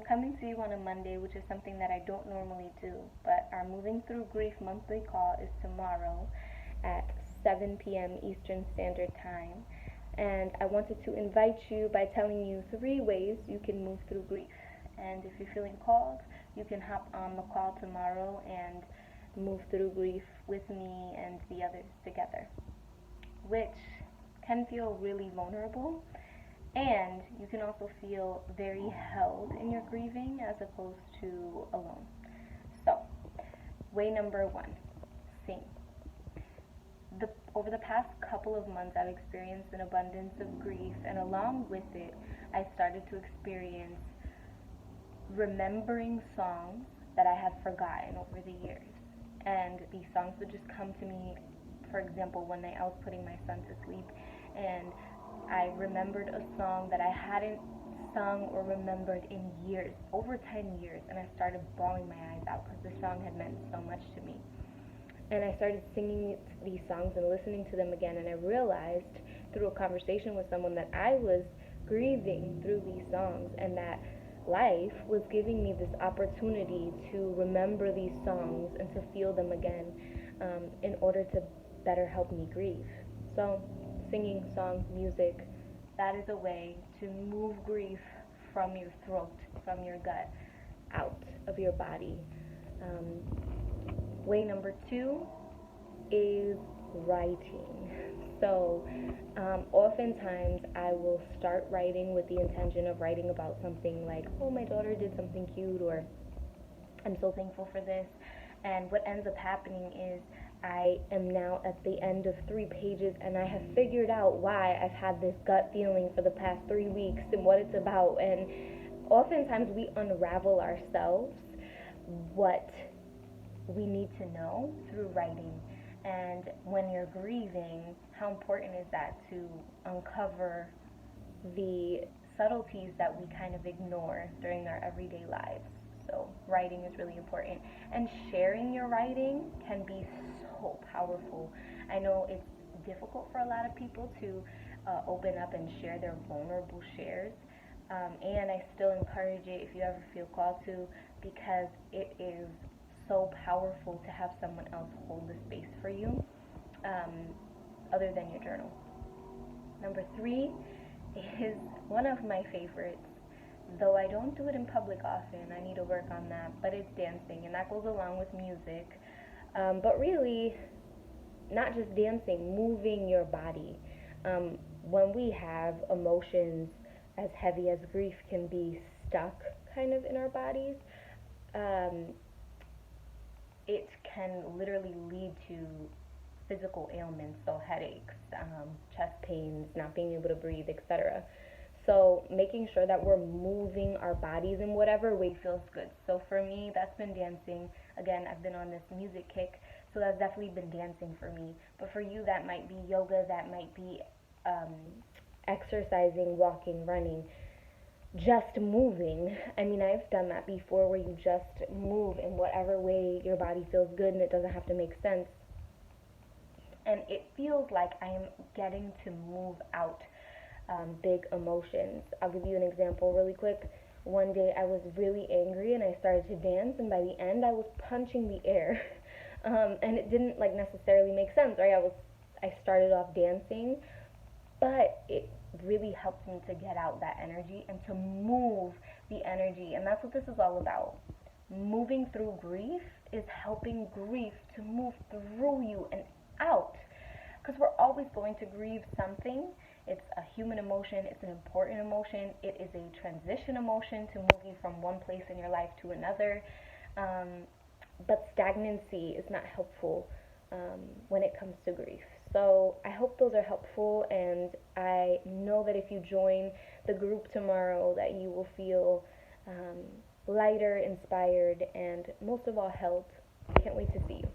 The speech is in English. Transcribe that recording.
coming to you on a Monday, which is something that I don't normally do, but our Moving Through Grief monthly call is tomorrow at 7 p.m. Eastern Standard Time. And I wanted to invite you by telling you 3 ways you can move through grief. And if you're feeling called, you can hop on the call tomorrow and move through grief with me and the others together, which can feel really vulnerable, and you can also feel very held in your grieving as opposed to alone. So, way number 1, sing. Over the past couple of months, I've experienced an abundance of grief, and along with it, I started to experience remembering songs that I had forgotten over the years. And these songs would just come to me. For example, one night I was putting my son to sleep, and I remembered a song that I hadn't sung or remembered in years, over 10 years, and I started bawling my eyes out because the song had meant so much to me. And I started singing these songs and listening to them again, and I realized through a conversation with someone that I was grieving through these songs, and that life was giving me this opportunity to remember these songs and to feel them again, in order to better help me grieve. So, singing songs, music, that is a way to move grief from your throat, from your gut, out of your body. Way number 2 is writing. So, oftentimes I will start writing with the intention of writing about something like, oh, my daughter did something cute, or I'm so thankful for this. And what ends up happening is I am now at the end of 3 pages, and I have figured out why I've had this gut feeling for the past 3 weeks and what it's about. And oftentimes we unravel ourselves what we need to know through writing. And when you're grieving, how important is that to uncover the subtleties that we kind of ignore during our everyday lives? So writing is really important. And sharing your writing can be so powerful. I know it's difficult for a lot of people to open up and share their vulnerable shares. And I still encourage it if you ever feel called to, because it is so powerful to have someone else hold the space for you, other than your journal. Number 3 is one of my favorites, though I don't do it in public often. I need to work on that, but it's dancing, and that goes along with music. But really, not just dancing, moving your body. When we have emotions as heavy as grief can be stuck kind of in our bodies, it can literally lead to physical ailments, so headaches, chest pains, not being able to breathe, etc. So making sure that we're moving our bodies in whatever way feels good. So for me, that's been dancing. Again, I've been on this music kick, so that's definitely been dancing for me. But for you, that might be yoga, that might be exercising, walking, running, just moving. I mean, I've done that before, where you just move in whatever way your body feels good, and it doesn't have to make sense. And it feels like I am getting to move out big emotions. I'll give you an example really quick. One day I was really angry and I started to dance, and by the end I was punching the air. And it didn't necessarily make sense, right? I started off dancing, but it really helped me to get out that energy and to move the energy. And that's what this is all about. Moving through grief is helping grief to move through you and out, because we're always going to grieve something. It's a human emotion, it's an important emotion, it is a transition emotion to move you from one place in your life to another. But stagnancy is not helpful when it comes to grief. So I hope those are helpful, and I know that if you join the group tomorrow that you will feel lighter, inspired, and most of all helped. Can't wait to see you.